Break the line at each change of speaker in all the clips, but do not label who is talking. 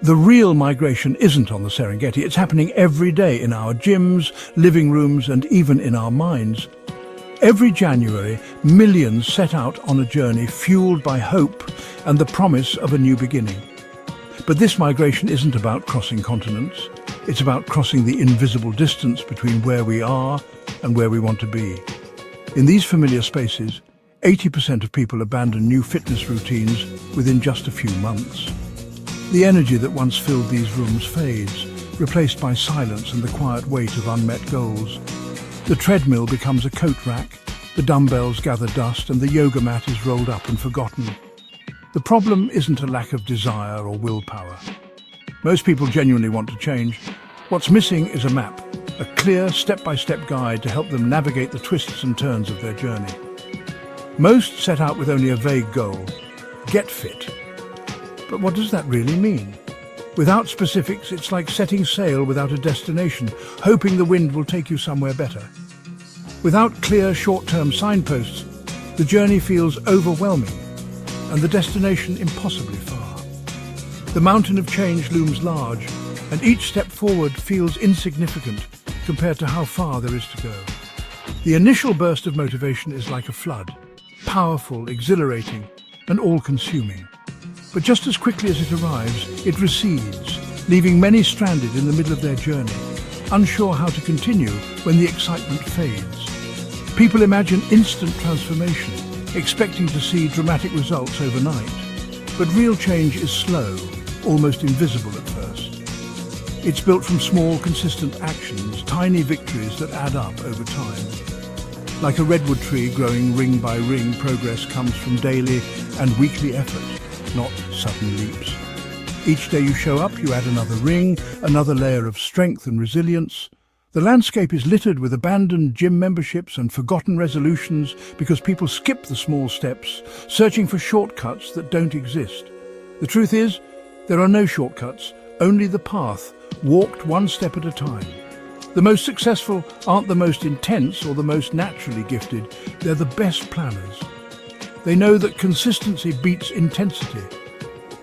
The real migration isn't on the Serengeti, it's happening every day in our gyms, living rooms, and even in our minds. Every January, millions set out on a journey fueled by hope and the promise of a new beginning. But this migration isn't about crossing continents, it's about crossing the invisible distance between where we are and where we want to be. In these familiar spaces, 80% of people abandon new fitness routines within just a few months. The energy that once filled these rooms fades, replaced by silence and the quiet weight of unmet goals. The treadmill becomes a coat rack, the dumbbells gather dust, and the yoga mat is rolled up and forgotten. The problem isn't a lack of desire or willpower. Most people genuinely want to change. What's missing is a map, a clear step-by-step guide to help them navigate the twists and turns of their journey. Most set out with only a vague goal: get fit. But what does that really mean? Without specifics, it's like setting sail without a destination, hoping the wind will take you somewhere better. Without clear short-term signposts, the journey feels overwhelming and the destination impossibly far. The mountain of change looms large, and each step forward feels insignificant compared to how far there is to go. The initial burst of motivation is like a flood, powerful, exhilarating, and all-consuming. But just as quickly as it arrives, it recedes, leaving many stranded in the middle of their journey, unsure how to continue when the excitement fades. People imagine instant transformation, expecting to see dramatic results overnight. But real change is slow, almost invisible at first. It's built from small, consistent actions, tiny victories that add up over time. Like a redwood tree growing ring by ring, progress comes from daily and weekly effort, not sudden leaps. Each day you show up, you add another ring, another layer of strength and resilience. The landscape is littered with abandoned gym memberships and forgotten resolutions because people skip the small steps, searching for shortcuts that don't exist. The truth is, there are no shortcuts, only the path, walked one step at a time. The most successful aren't the most intense or the most naturally gifted, they're the best planners. They know that consistency beats intensity,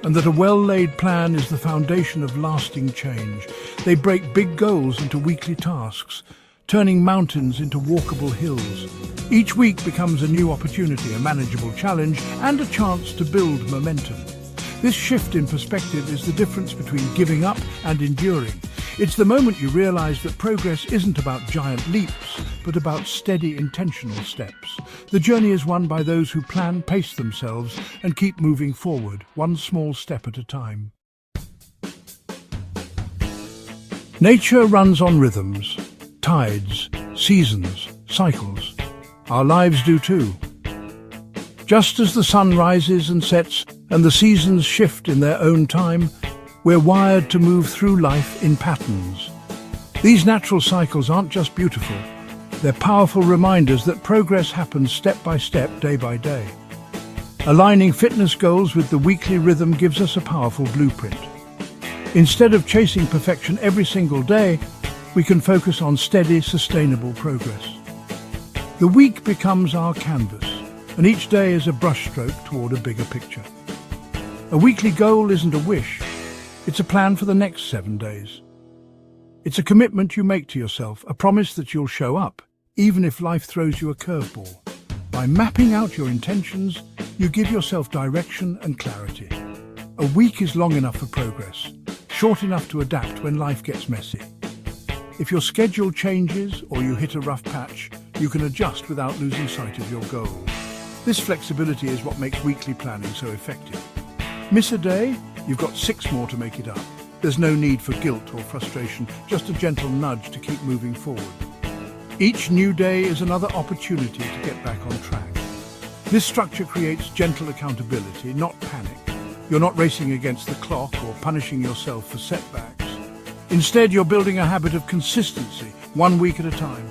and that a well-laid plan is the foundation of lasting change. They break big goals into weekly tasks, turning mountains into walkable hills. Each week becomes a new opportunity, a manageable challenge, and a chance to build momentum. This shift in perspective is the difference between giving up and enduring. It's the moment you realize that progress isn't about giant leaps, but about steady, intentional steps. The journey is won by those who plan, pace themselves, and keep moving forward, one small step at a time. Nature runs on rhythms, tides, seasons, cycles. Our lives do too. Just as the sun rises and sets and the seasons shift in their own time, we're wired to move through life in patterns. These natural cycles aren't just beautiful, they're powerful reminders that progress happens step by step, day by day. Aligning fitness goals with the weekly rhythm gives us a powerful blueprint. Instead of chasing perfection every single day, we can focus on steady, sustainable progress. The week becomes our canvas, and each day is a brushstroke toward a bigger picture. A weekly goal isn't a wish, it's a plan for the next 7 days. It's a commitment you make to yourself, a promise that you'll show up, even if life throws you a curveball. By mapping out your intentions, you give yourself direction and clarity. A week is long enough for progress, short enough to adapt when life gets messy. If your schedule changes or you hit a rough patch, you can adjust without losing sight of your goal. This flexibility is what makes weekly planning so effective. Miss a day, you've got 6 more to make it up. There's no need for guilt or frustration, just a gentle nudge to keep moving forward. Each new day is another opportunity to get back on track. This structure creates gentle accountability, not panic. You're not racing against the clock or punishing yourself for setbacks. Instead, you're building a habit of consistency, 1 week at a time.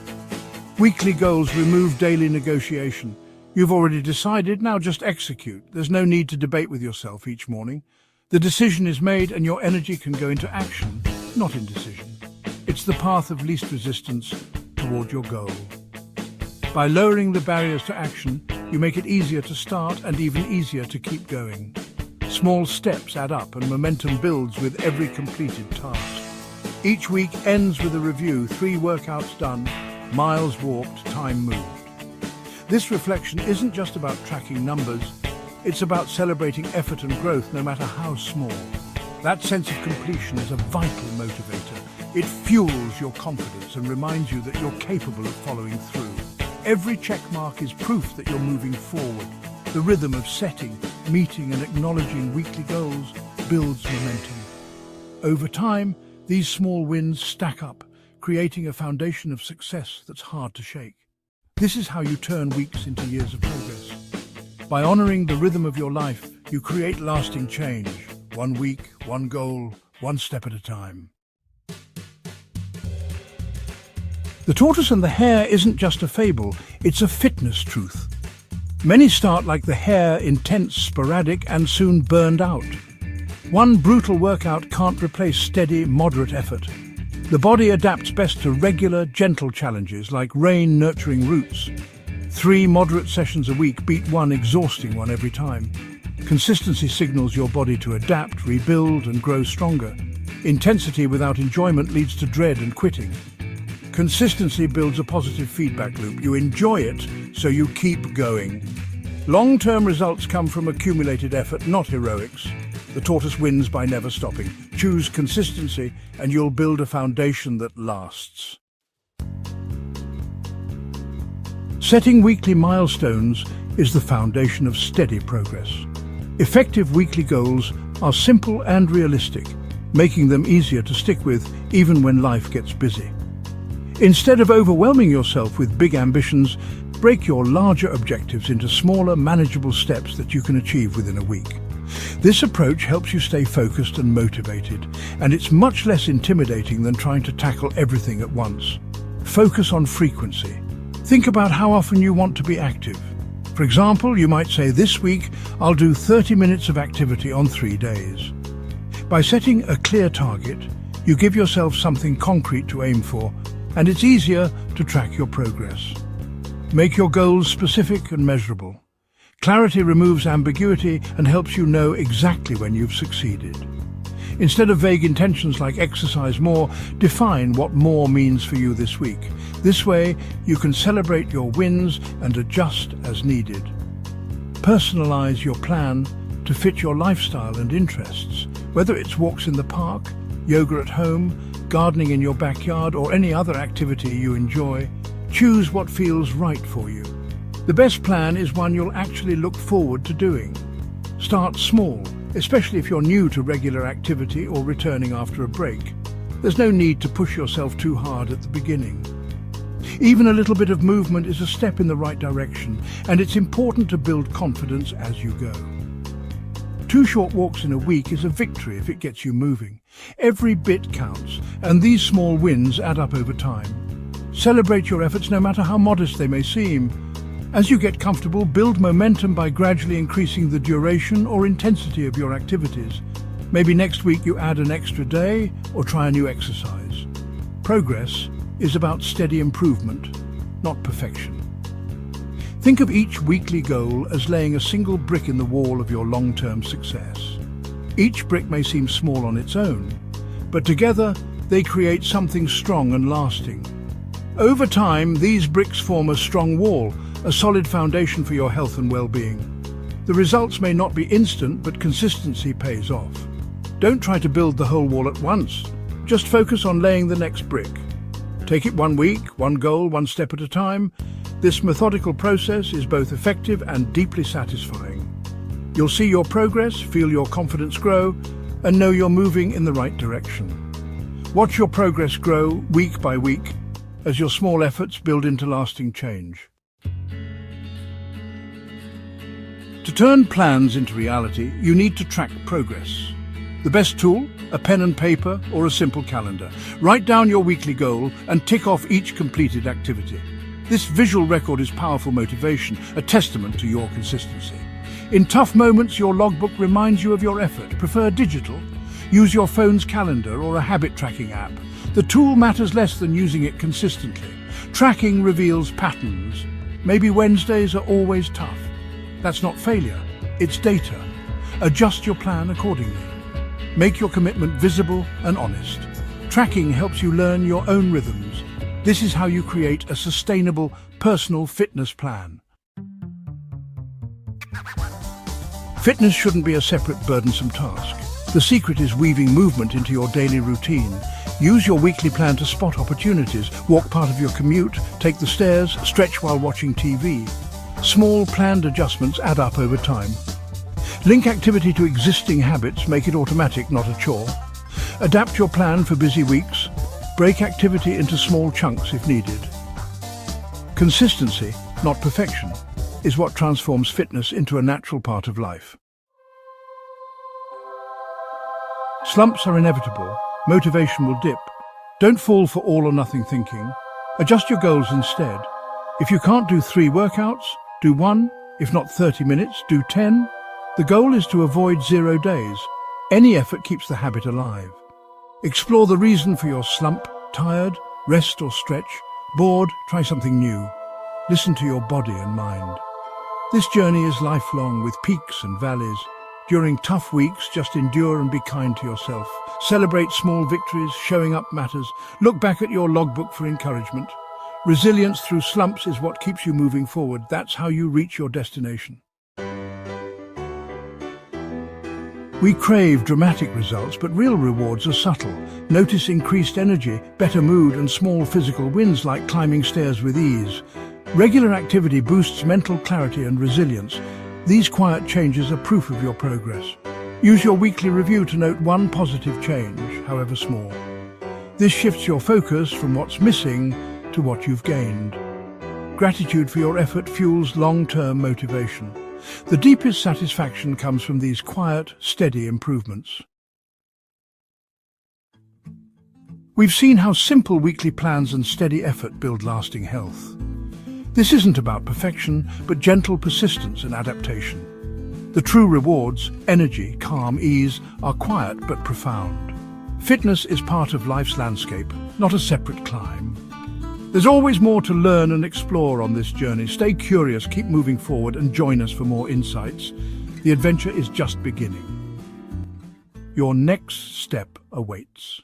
Weekly goals remove daily negotiation. You've already decided, now just execute. There's no need to debate with yourself each morning. The decision is made and your energy can go into action, not indecision. It's the path of least resistance toward your goal. By lowering the barriers to action, you make it easier to start and even easier to keep going. Small steps add up and momentum builds with every completed task. Each week ends with a review, 3 workouts done, miles walked, time moved. This reflection isn't just about tracking numbers, it's about celebrating effort and growth no matter how small. That sense of completion is a vital motivator. It fuels your confidence and reminds you that you're capable of following through. Every check mark is proof that you're moving forward. The rhythm of setting, meeting and acknowledging weekly goals builds momentum. Over time, these small wins stack up, creating a foundation of success that's hard to shake. This is how you turn weeks into years of progress. By honoring the rhythm of your life, you create lasting change. 1 week, 1 goal, 1 step at a time. The tortoise and the hare isn't just a fable, it's a fitness truth. Many start like the hare, intense, sporadic, and soon burned out. One brutal workout can't replace steady, moderate effort. The body adapts best to regular, gentle challenges like rain nurturing roots. 3 moderate sessions a week beat 1 exhausting one every time. Consistency signals your body to adapt, rebuild, and grow stronger. Intensity without enjoyment leads to dread and quitting. Consistency builds a positive feedback loop. You enjoy it, so you keep going. Long-term results come from accumulated effort, not heroics. The tortoise wins by never stopping. Choose consistency, and you'll build a foundation that lasts. Setting weekly milestones is the foundation of steady progress. Effective weekly goals are simple and realistic, making them easier to stick with even when life gets busy. Instead of overwhelming yourself with big ambitions, break your larger objectives into smaller, manageable steps that you can achieve within a week. This approach helps you stay focused and motivated, and it's much less intimidating than trying to tackle everything at once. Focus on frequency. Think about how often you want to be active. For example, you might say, this week I'll do 30 minutes of activity on 3 days. By setting a clear target, you give yourself something concrete to aim for, and it's easier to track your progress. Make your goals specific and measurable. Clarity removes ambiguity and helps you know exactly when you've succeeded. Instead of vague intentions like exercise more, define what more means for you this week. This way, you can celebrate your wins and adjust as needed. Personalize your plan to fit your lifestyle and interests, whether it's walks in the park, yoga at home, gardening in your backyard, or any other activity you enjoy. Choose what feels right for you. The best plan is one you'll actually look forward to doing. Start small, especially if you're new to regular activity or returning after a break. There's no need to push yourself too hard at the beginning. Even a little bit of movement is a step in the right direction, and it's important to build confidence as you go. 2 short walks in a week is a victory if it gets you moving. Every bit counts, and these small wins add up over time. Celebrate your efforts no matter how modest they may seem. As you get comfortable, build momentum by gradually increasing the duration or intensity of your activities. Maybe next week you add an extra day or try a new exercise. Progress is about steady improvement, not perfection. Think of each weekly goal as laying a single brick in the wall of your long-term success. Each brick may seem small on its own, but together they create something strong and lasting. Over time, these bricks form a strong wall, a solid foundation for your health and well-being. The results may not be instant, but consistency pays off. Don't try to build the whole wall at once. Just focus on laying the next brick. Take it 1 week, 1 goal, 1 step at a time. This methodical process is both effective and deeply satisfying. You'll see your progress, feel your confidence grow, and know you're moving in the right direction. Watch your progress grow week by week as your small efforts build into lasting change. To turn plans into reality, you need to track progress. The best tool? A pen and paper or a simple calendar. Write down your weekly goal and tick off each completed activity. This visual record is powerful motivation, a testament to your consistency. In tough moments, your logbook reminds you of your effort. Prefer digital? Use your phone's calendar or a habit tracking app. The tool matters less than using it consistently. Tracking reveals patterns. Maybe Wednesdays are always tough. That's not failure, it's data. Adjust your plan accordingly. Make your commitment visible and honest. Tracking helps you learn your own rhythms. This is how you create a sustainable personal fitness plan. Fitness shouldn't be a separate, burdensome task. The secret is weaving movement into your daily routine. Use your weekly plan to spot opportunities. Walk part of your commute, take the stairs, stretch while watching TV. Small planned adjustments add up over time. Link activity to existing habits, make it automatic, not a chore. Adapt your plan for busy weeks. Break activity into small chunks if needed. Consistency, not perfection, is what transforms fitness into a natural part of life. Slumps are inevitable. Motivation will dip. Don't fall for all or nothing thinking. Adjust your goals instead. If you can't do 3 workouts, do 1. If not 30 minutes, do 10. The goal is to avoid 0 days. Any effort keeps the habit alive. Explore the reason for your slump. Tired? Rest or stretch. Bored? Try something new. Listen to your body and mind. This journey is lifelong, with peaks and valleys. During tough weeks, just endure and be kind to yourself. Celebrate small victories. Showing up matters. Look back at your logbook for encouragement. Resilience through slumps is what keeps you moving forward. That's how you reach your destination. We crave dramatic results, but real rewards are subtle. Notice increased energy, better mood, and small physical wins like climbing stairs with ease. Regular activity boosts mental clarity and resilience. These quiet changes are proof of your progress. Use your weekly review to note one positive change, however small. This shifts your focus from what's missing to what you've gained. Gratitude for your effort fuels long-term motivation. The deepest satisfaction comes from these quiet, steady improvements. We've seen how simple weekly plans and steady effort build lasting health. This isn't about perfection, but gentle persistence and adaptation. The true rewards, energy, calm, ease, are quiet but profound. Fitness is part of life's landscape, not a separate climb. There's always more to learn and explore on this journey. Stay curious, keep moving forward, and join us for more insights. The adventure is just beginning. Your next step awaits.